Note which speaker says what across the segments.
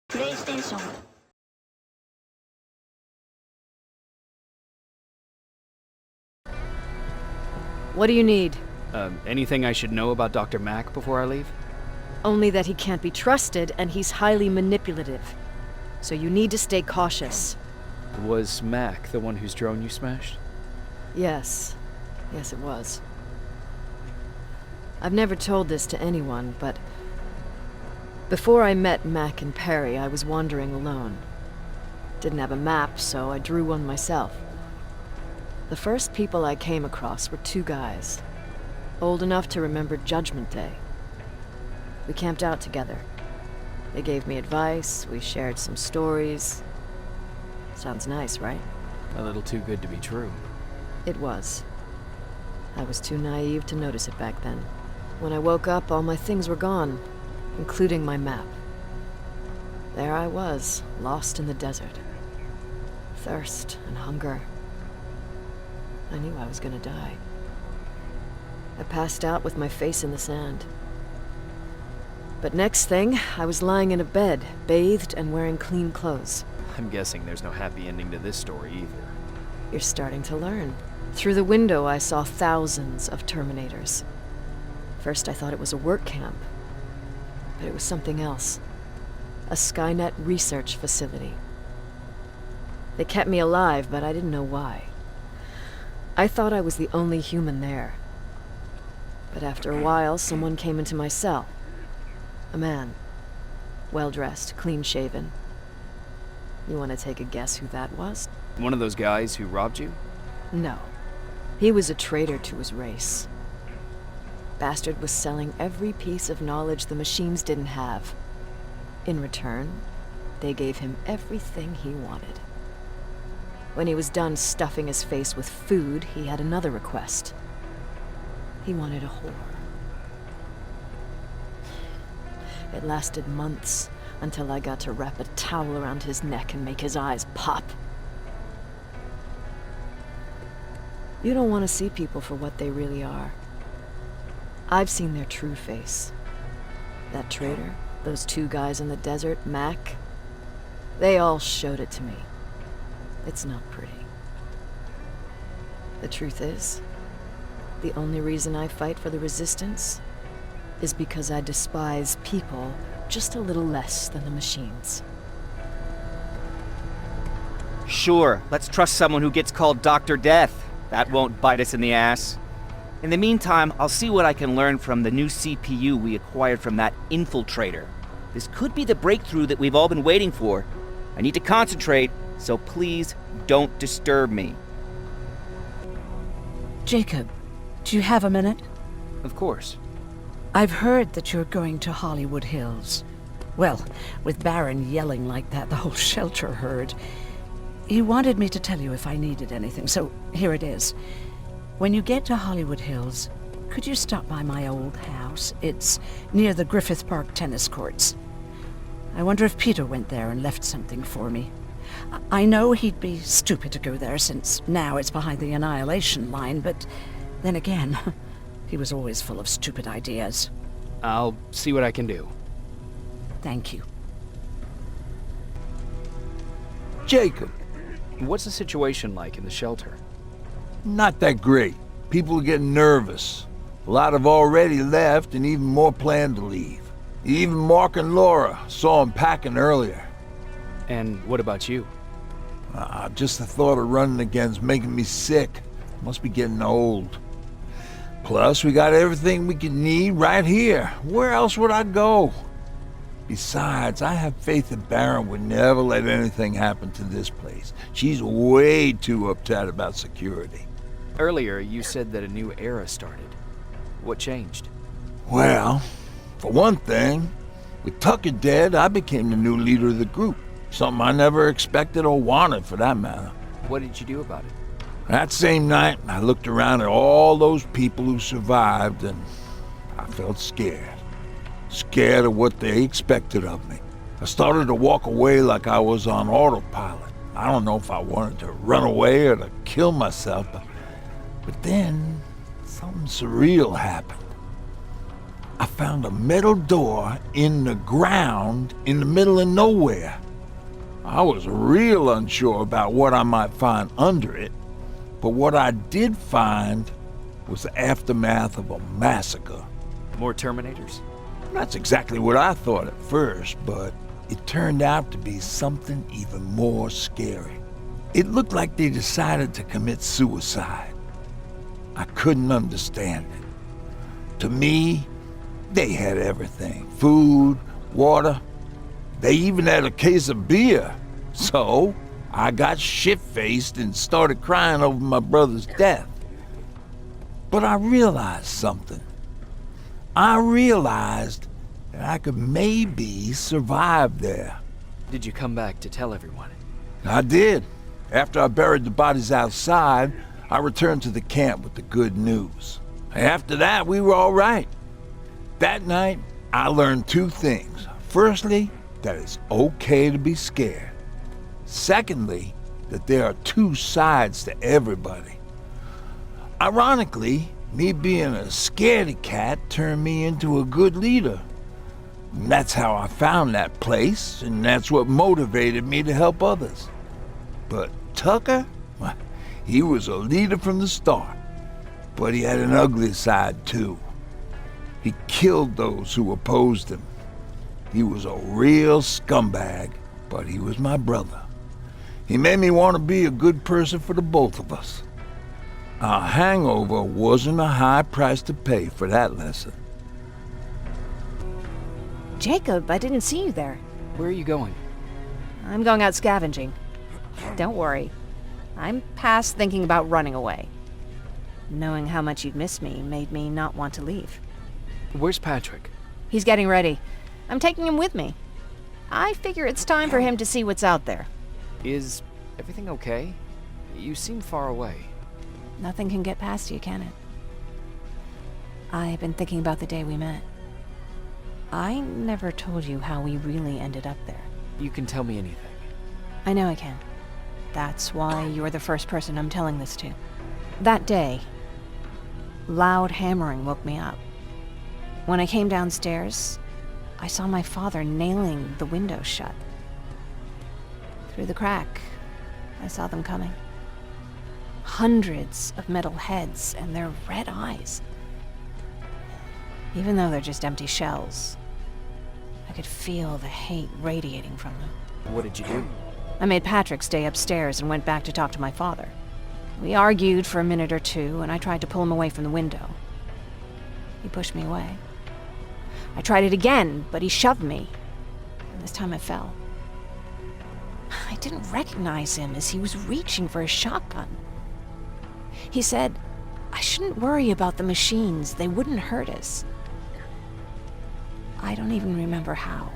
Speaker 1: プレイステーション
Speaker 2: What do you need?
Speaker 3: Anything I should know about Dr. Mack before I leave?
Speaker 2: Only that he can't be trusted and he's highly manipulative. So you need to stay cautious.
Speaker 3: Was Mack the one whose drone you smashed?
Speaker 2: Yes. Yes, it was. I've never told this to anyone, but before I met Mack and Perry, I was wandering alone. Didn't have a map, so I drew one myself. The first people I came across were two guys, old enough to remember Judgment Day. We camped out together. They gave me advice, we shared some stories. Sounds nice, right?
Speaker 3: A little too good to be true.
Speaker 2: It was. I was too naive to notice it back then. When I woke up, all my things were gone, including my map. There I was, lost in the desert. Thirst and hunger. I knew I was gonna die. I passed out with my face in the sand. But next thing, I was lying in a bed, bathed and wearing clean clothes.
Speaker 3: I'm guessing there's no happy ending to this story either.
Speaker 2: You're starting to learn. Through the window, I saw thousands of Terminators. First, I thought it was a work camp. But it was something else. A Skynet research facility. They kept me alive, but I didn't know why. I thought I was the only human there. But after a while, someone came into my cell. A man. Well-dressed, clean-shaven. You want to take a guess who that was?
Speaker 3: One of those guys who robbed you?
Speaker 2: No. He was a traitor to his race. Bastard was selling every piece of knowledge the machines didn't have. In return, they gave him everything he wanted. When he was done stuffing his face with food, he had another request. He wanted a whore. It lasted months, until I got to wrap a towel around his neck and make his eyes pop. You don't want to see people for what they really are. I've seen their true face. That traitor, those two guys in the desert, Mack, they all showed it to me. It's not pretty. The truth is, the only reason I fight for the Resistance is because I despise people just a little less than the machines.
Speaker 4: Sure, let's trust someone who gets called Dr. Death. That won't bite us in the ass. In the meantime, I'll see what I can learn from the new CPU we acquired from that infiltrator. This could be the breakthrough that we've all been waiting for. I need to concentrate, so please don't disturb me.
Speaker 5: Jacob, do you have a minute?
Speaker 3: Of course.
Speaker 5: I've heard that you're going to Hollywood Hills. Well, with Baron yelling like that, the whole shelter heard. He wanted me to tell you if I needed anything, so here it is. When you get to Hollywood Hills, could you stop by my old house? It's near the Griffith Park tennis courts. I wonder if Peter went there and left something for me. I know he'd be stupid to go there since now it's behind the Annihilation line, but then again, he was always full of stupid ideas.
Speaker 3: I'll see what I can do.
Speaker 5: Thank you.
Speaker 6: Jacob,
Speaker 3: What's the situation like in the shelter?
Speaker 6: not that great. People are getting nervous. A lot have already left, and even more plan to leave. Even Mark and Laura saw him packing earlier.
Speaker 3: And what about you?
Speaker 6: Just the thought of running again's making me sick. Must be getting old. Plus, we got everything we could need right here. Where else would I go? Besides, I have faith that Baron would never let anything happen to this place. She's way too uptight about security.
Speaker 3: Earlier, you said that a new era started. What changed?
Speaker 6: Well, for one thing, with Tucker dead, I became the new leader of the group. Something I never expected or wanted, for that matter.
Speaker 3: What did you do about it?
Speaker 6: That same night, I looked around at all those people who survived, and I felt scared. Scared of what they expected of me. I started to walk away like I was on autopilot. I don't know if I wanted to run away or to kill myself, but then something surreal happened. I found a metal door in the ground in the middle of nowhere. I was real unsure about what I might find under it, but what I did find was the aftermath of a massacre.
Speaker 3: More Terminators?
Speaker 6: That's exactly what I thought at first, but it turned out to be something even more scary. It looked like they decided to commit suicide. I couldn't understand it. To me, they had everything. Food, water. They even had a case of beer. So, I got shit-faced and started crying over my brother's death. But I realized something. I realized that I could maybe survive there.
Speaker 3: Did you come back to tell everyone?
Speaker 6: I did. After I buried the bodies outside, I returned to the camp with the good news. After that, we were all right. That night, I learned two things. Firstly, that it's okay to be scared. Secondly, that there are two sides to everybody. Ironically, me being a scaredy cat turned me into a good leader. And that's how I found that place, and that's what motivated me to help others. But Tucker, well, he was a leader from the start, but he had an ugly side too. He killed those who opposed him. He was a real scumbag, but he was my brother. He made me want to be a good person for the both of us. A hangover wasn't a high price to pay for that lesson.
Speaker 1: Jacob, I didn't see you there.
Speaker 3: Where are you going?
Speaker 1: I'm going out scavenging. Don't worry. I'm past thinking about running away. Knowing how much you'd miss me made me not want to leave.
Speaker 3: Where's Patrick?
Speaker 1: He's getting ready. I'm taking him with me. I figure it's time for him to see what's out there.
Speaker 3: Is everything okay? You seem far away.
Speaker 1: Nothing can get past you, can it? I've been thinking about the day we met. I never told you how we really ended up there.
Speaker 3: You can tell me anything.
Speaker 1: I know I can. That's why you're the first person I'm telling this to. That day, loud hammering woke me up. When I came downstairs, I saw my father nailing the window shut. Through the crack, I saw them coming. Hundreds of metal heads and their red eyes. Even though they're just empty shells, I could feel the hate radiating from them.
Speaker 3: What did you do?
Speaker 1: I made Patrick stay upstairs and went back to talk to my father. We argued for a minute or two, and I tried to pull him away from the window. He pushed me away. I tried it again, but he shoved me, and this time I fell. I didn't recognize him as he was reaching for a shotgun. He said, I shouldn't worry about the machines, they wouldn't hurt us. I don't even remember how.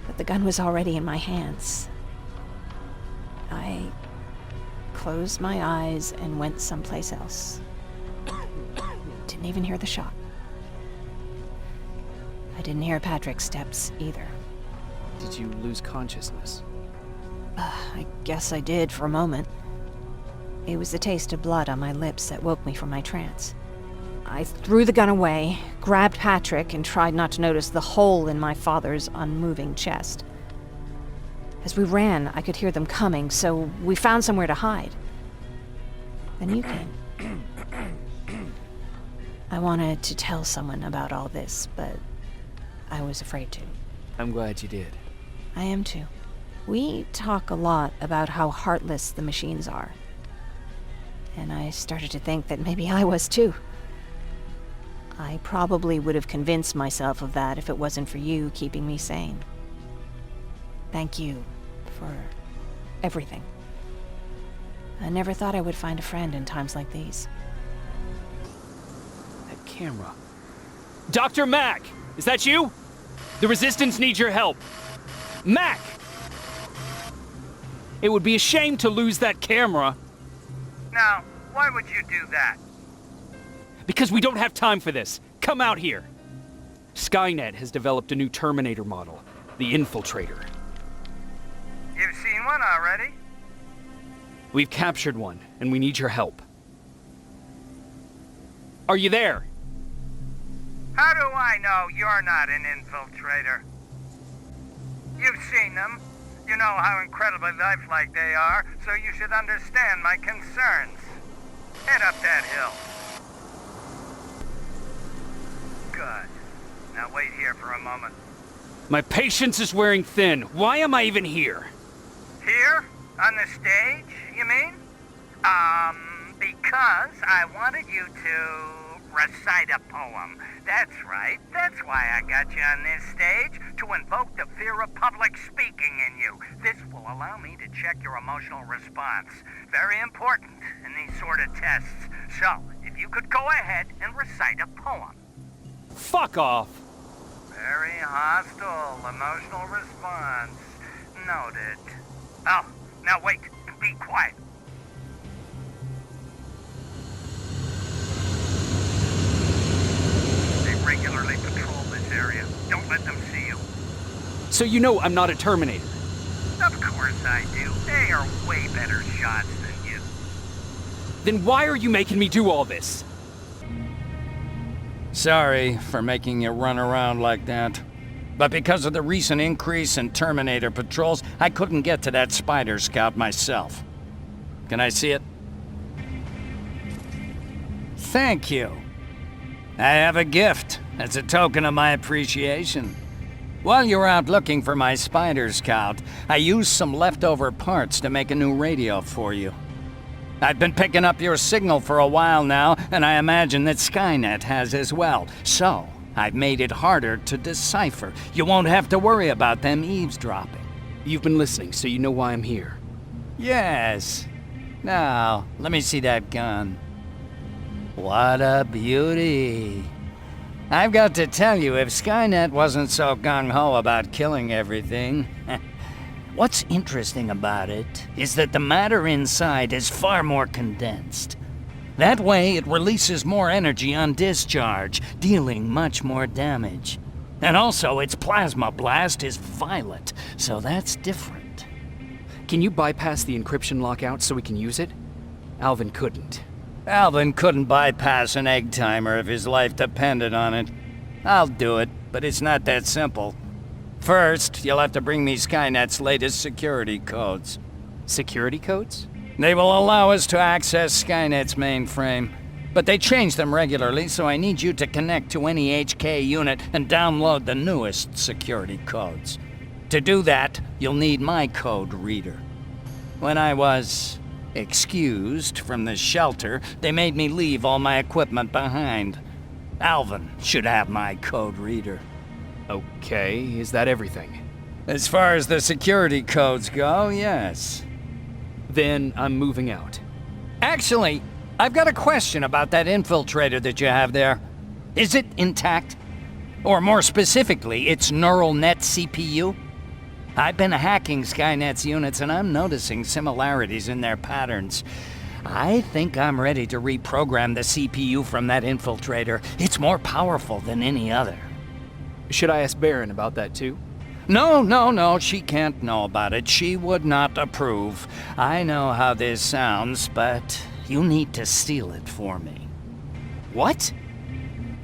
Speaker 1: But the gun was already in my hands. I closed my eyes and went someplace else. Didn't even hear the shot. I didn't hear Patrick's steps either.
Speaker 3: Did you lose consciousness?
Speaker 1: I guess I did for a moment. It was the taste of blood on my lips that woke me from my trance. I threw the gun away, grabbed Patrick, and tried not to notice the hole in my father's unmoving chest. As we ran, I could hear them coming, so we found somewhere to hide. Then you came. I wanted to tell someone about all this, but I was afraid to.
Speaker 3: I'm glad you did.
Speaker 1: I am too. We talk a lot about how heartless the machines are. And I started to think that maybe I was too. I probably would have convinced myself of that if it wasn't for you keeping me sane. Thank you for everything. I never thought I would find a friend in times like these.
Speaker 3: That camera.
Speaker 7: Dr. Mack! Is that you? The Resistance needs your help. Mack! It would be a shame to lose that camera.
Speaker 8: Now, why would you do that?
Speaker 7: Because we don't have time for this. Come out here. Skynet has developed a new Terminator model, the Infiltrator.
Speaker 8: You've seen one already?
Speaker 7: We've captured one, and we need your help. Are you there?
Speaker 8: How do I know you're not an infiltrator? You've seen them. You know how incredibly lifelike they are, so you should understand my concerns. Head up that hill. Good. Now wait here for a moment.
Speaker 7: My patience is wearing thin. Why am I even here?
Speaker 8: Here? On the stage, you mean? Because I wanted you to recite a poem. That's right. That's why I got you on this stage, to invoke the fear of public speaking in you. This will allow me to check your emotional response. Very important in these sort of tests. So, if you could go ahead and recite a poem.
Speaker 7: Fuck off!
Speaker 8: Very hostile emotional response. Noted. Oh, now wait. Be quiet. They regularly patrol this area. Don't let them see you.
Speaker 7: So you know I'm not a Terminator.
Speaker 8: Of course I do. They are way better shots than you.
Speaker 7: Then why are you making me do all this?
Speaker 9: Sorry for making you run around like that. But because of the recent increase in Terminator patrols, I couldn't get to that Spider Scout myself. Can I see it? Thank you. I have a gift as a token of my appreciation. While you were out looking for my Spider Scout, I used some leftover parts to make a new radio for you. I've been picking up your signal for a while now, and I imagine that Skynet has as well. So, I've made it harder to decipher. You won't have to worry about them eavesdropping.
Speaker 7: You've been listening, so you know why I'm here.
Speaker 9: Yes. Now, let me see that gun. What a beauty. I've got to tell you, if Skynet wasn't so gung-ho about killing everything... What's interesting about it is that the matter inside is far more condensed. That way, it releases more energy on discharge, dealing much more damage. And also, its plasma blast is violet, so that's different.
Speaker 7: Can you bypass the encryption lockout so we can use it? Alvin couldn't.
Speaker 9: Alvin couldn't bypass an egg timer if his life depended on it. I'll do it, but it's not that simple. First, you'll have to bring me Skynet's latest security codes.
Speaker 7: Security codes?
Speaker 9: They will allow us to access Skynet's mainframe, but they change them regularly, so I need you to connect to any HK unit and download the newest security codes. To do that, you'll need my code reader. When I was excused from the shelter, they made me leave all my equipment behind. Alvin should have my code reader.
Speaker 7: Okay, is that everything?
Speaker 9: As far as the security codes go, yes.
Speaker 7: Then I'm moving out.
Speaker 9: Actually, I've got a question about that infiltrator that you have there. Is it intact? Or more specifically, its neural net CPU? I've been hacking Skynet's units and I'm noticing similarities in their patterns. I think I'm ready to reprogram the CPU from that infiltrator. It's more powerful than any other.
Speaker 7: Should I ask Baron about that too?
Speaker 9: No, she can't know about it. She would not approve. I know how this sounds, but you need to steal it for me.
Speaker 7: What?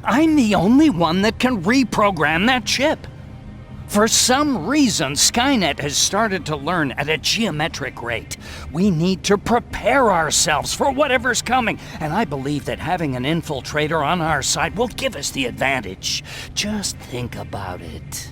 Speaker 9: I'm the only one that can reprogram that chip. For some reason, Skynet has started to learn at a geometric rate. We need to prepare ourselves for whatever's coming, and I believe that having an infiltrator on our side will give us the advantage. Just think about it.